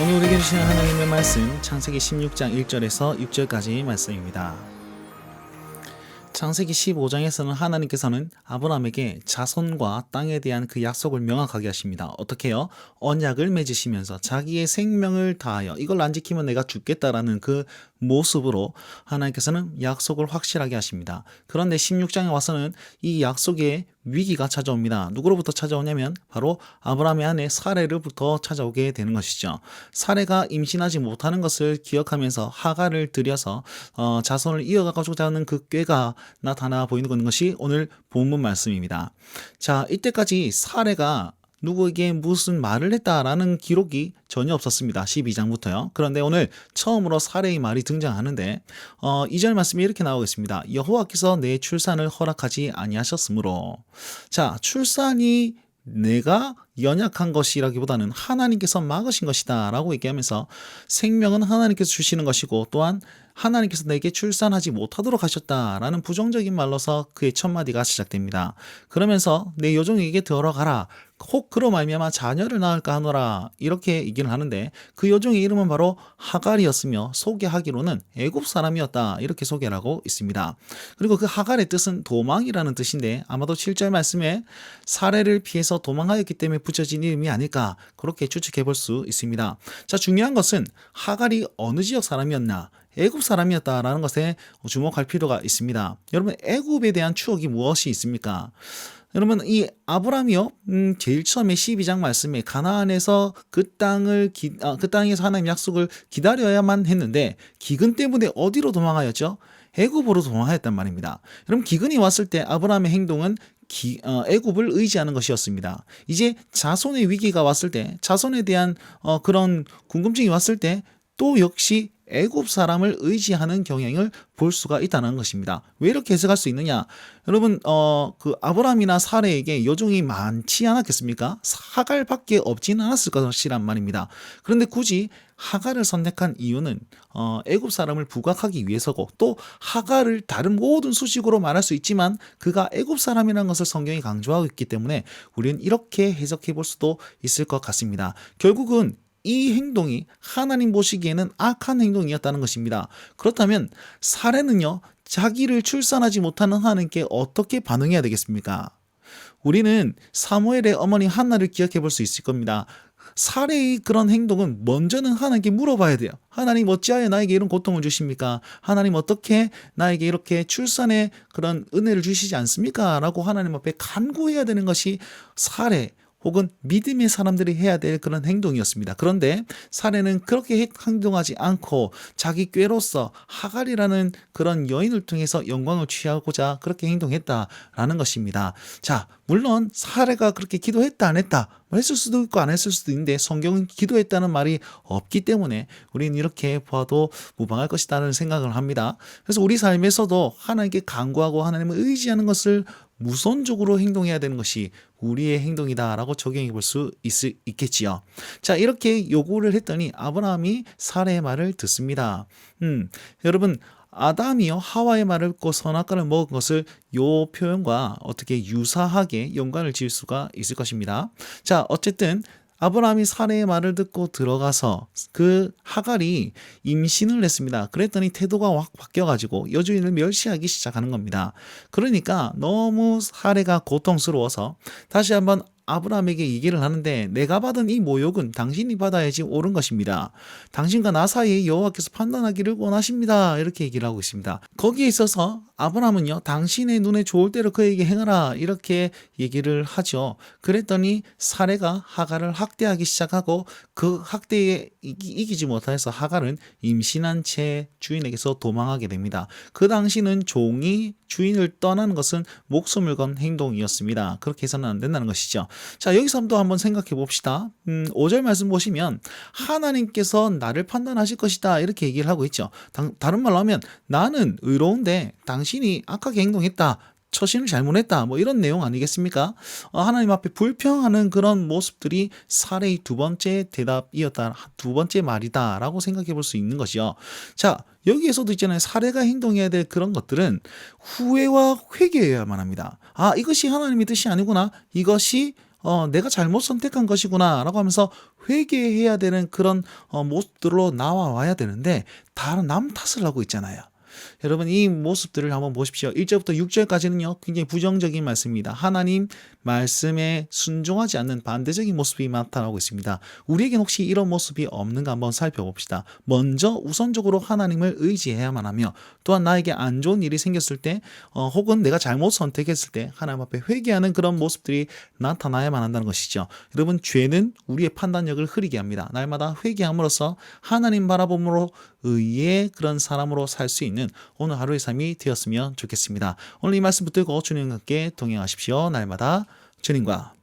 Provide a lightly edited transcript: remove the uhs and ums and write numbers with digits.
오늘 우리에게 주시는 하나님의 말씀 창세기 16장 1절에서 6절까지 말씀입니다. 창세기 15장에서는 하나님께서는 아브라함에게 자손과 땅에 대한 그 약속을 명확하게 하십니다. 어떻게요? 언약을 맺으시면서 자기의 생명을 다하여 이걸 안 지키면 내가 죽겠다라는 그 모습으로 하나님께서는 약속을 확실하게 하십니다. 그런데 16장에 와서는 이 약속의 위기가 찾아옵니다. 누구로부터 찾아오냐면 바로 아브라함의 아내 사레로부터 찾아오게 되는 것이죠. 사레가 임신하지 못하는 것을 기억하면서 하갈을 들여서 자손을 이어가고자 하는 그 꾀가 나타나 보이는 것이 오늘 본문 말씀입니다. 자, 이때까지 사레가 누구에게 무슨 말을 했다라는 기록이 전혀 없었습니다. 12장부터요. 그런데 오늘 처음으로 사레의 말이 등장하는데 2절 말씀이 이렇게 나오겠습니다. 여호와께서 내 출산을 허락하지 아니하셨으므로. 자, 출산이 내가 연약한 것이라기보다는 하나님께서 막으신 것이다 라고 얘기하면서 생명은 하나님께서 주시는 것이고 또한 하나님께서 내게 출산하지 못하도록 하셨다라는 부정적인 말로서 그의 첫 마디가 시작됩니다. 그러면서 내 여종에게 들어가라. 혹 그로 말미암아 자녀를 낳을까 하노라 이렇게 얘기를 하는데 그 여종의 이름은 바로 하갈이었으며 소개하기로는 애굽 사람이었다 이렇게 소개를 하고 있습니다. 그리고 그 하갈의 뜻은 도망이라는 뜻인데 아마도 7절 말씀에 사례를 피해서 도망하였기 때문에 붙여진 이름이 아닐까 그렇게 추측해 볼 수 있습니다. 자, 중요한 것은 하갈이 어느 지역 사람이었나 애굽 사람이었다라는 것에 주목할 필요가 있습니다. 여러분 애굽에 대한 추억이 무엇이 있습니까? 여러분 이 아브라함이요 제일 처음에 12장 말씀에 가나안에서 그 땅에서 하나님 약속을 기다려야만 했는데 기근 때문에 어디로 도망하였죠? 애굽으로 도망하였단 말입니다. 여러분 기근이 왔을 때 아브라함의 행동은 애굽을 의지하는 것이었습니다. 이제 자손의 위기가 왔을 때 자손에 대한 그런 궁금증이 왔을 때 또 역시 애굽 사람을 의지하는 경향을 볼 수가 있다는 것입니다. 왜 이렇게 해석할 수 있느냐? 여러분 그 아브라함이나 사레에게 여종이 많지 않았겠습니까? 하갈밖에 없지는 않았을 것이란 말입니다. 그런데 굳이 하갈을 선택한 이유는 애굽 사람을 부각하기 위해서고 또 하갈을 다른 모든 수식으로 말할 수 있지만 그가 애굽 사람이라는 것을 성경이 강조하고 있기 때문에 우리는 이렇게 해석해 볼 수도 있을 것 같습니다. 결국은 이 행동이 하나님 보시기에는 악한 행동이었다는 것입니다. 그렇다면 사례는요, 자기를 출산하지 못하는 하나님께 어떻게 반응해야 되겠습니까? 우리는 사무엘의 어머니 한나를 기억해 볼 수 있을 겁니다. 사례의 그런 행동은 먼저는 하나님께 물어봐야 돼요. 하나님 어찌하여 나에게 이런 고통을 주십니까? 하나님 어떻게 나에게 이렇게 출산의 그런 은혜를 주시지 않습니까? 라고 하나님 앞에 간구해야 되는 것이 사례 혹은 믿음의 사람들이 해야 될 그런 행동이었습니다. 그런데 사례는 그렇게 행동하지 않고 자기 꾀로서 하갈이라는 그런 여인을 통해서 영광을 취하고자 그렇게 행동했다라는 것입니다. 자, 물론 사례가 그렇게 기도했다 안 했다 했을 수도 있고 안 했을 수도 있는데 성경은 기도했다는 말이 없기 때문에 우리는 이렇게 봐도 무방할 것이라는 생각을 합니다. 그래서 우리 삶에서도 하나님께 간구하고 하나님을 의지하는 것을 무선적으로 행동해야 되는 것이 우리의 행동이다라고 적용해 볼 수 있겠지요. 자, 이렇게 요구를 했더니 아브라함이 사례의 말을 듣습니다. 여러분 아담이요 하와의 말을 듣고 선악과를 먹은 것을 요 표현과 어떻게 유사하게 연관을 지을 수가 있을 것입니다. 자, 어쨌든 아브라함이 사례의 말을 듣고 들어가서 그 하갈이 임신을 했습니다. 그랬더니 태도가 확 바뀌어가지고 여주인을 멸시하기 시작하는 겁니다. 그러니까 너무 사례가 고통스러워서 다시 한번 아브라함에게 얘기를 하는데 내가 받은 이 모욕은 당신이 받아야지 옳은 것입니다. 당신과 나 사이에 여호와께서 판단하기를 원하십니다. 이렇게 얘기를 하고 있습니다. 거기에 있어서 아브라함은요 당신의 눈에 좋을 대로 그에게 행하라 이렇게 얘기를 하죠. 그랬더니 사례가 하갈을 학대하기 시작하고 그 학대에 이기지 못해서 하갈은 임신한 채 주인에게서 도망하게 됩니다. 그 당시는 종이 주인을 떠나는 것은 목숨을 건 행동이었습니다. 그렇게 해서는 안 된다는 것이죠. 자, 여기서 또 한번 생각해 봅시다. 5절 말씀 보시면 하나님께서 나를 판단하실 것이다 이렇게 얘기를 하고 있죠. 다른 말로 하면 나는 의로운데 당신이 악하게 행동했다. 처신을 잘못했다 뭐 이런 내용 아니겠습니까? 하나님 앞에 불평하는 그런 모습들이 사례의 두 번째 대답이었다, 두 번째 말이다 라고 생각해 볼 수 있는 것이요. 자, 여기에서도 있잖아요. 사례가 행동해야 될 그런 것들은 후회와 회개여야만 합니다. 아, 이것이 하나님의 뜻이 아니구나, 이것이 내가 잘못 선택한 것이구나라고 하면서 회개해야 되는 그런 모습들로 나와야 되는데 다른 남 탓을 하고 있잖아요. 여러분 이 모습들을 한번 보십시오. 1절부터 6절까지는요. 굉장히 부정적인 말씀입니다. 하나님 말씀에 순종하지 않는 반대적인 모습이 나타나고 있습니다. 우리에겐 혹시 이런 모습이 없는가 한번 살펴봅시다. 먼저 우선적으로 하나님을 의지해야만 하며 또한 나에게 안 좋은 일이 생겼을 때 혹은 내가 잘못 선택했을 때 하나님 앞에 회개하는 그런 모습들이 나타나야만 한다는 것이죠. 여러분 죄는 우리의 판단력을 흐리게 합니다. 날마다 회개함으로써 하나님 바라봄으로 의의 그런 사람으로 살 수 있는 오늘 하루의 삶이 되었으면 좋겠습니다. 오늘 이 말씀 붙들고 주님과 함께 동행하십시오. 날마다 주님과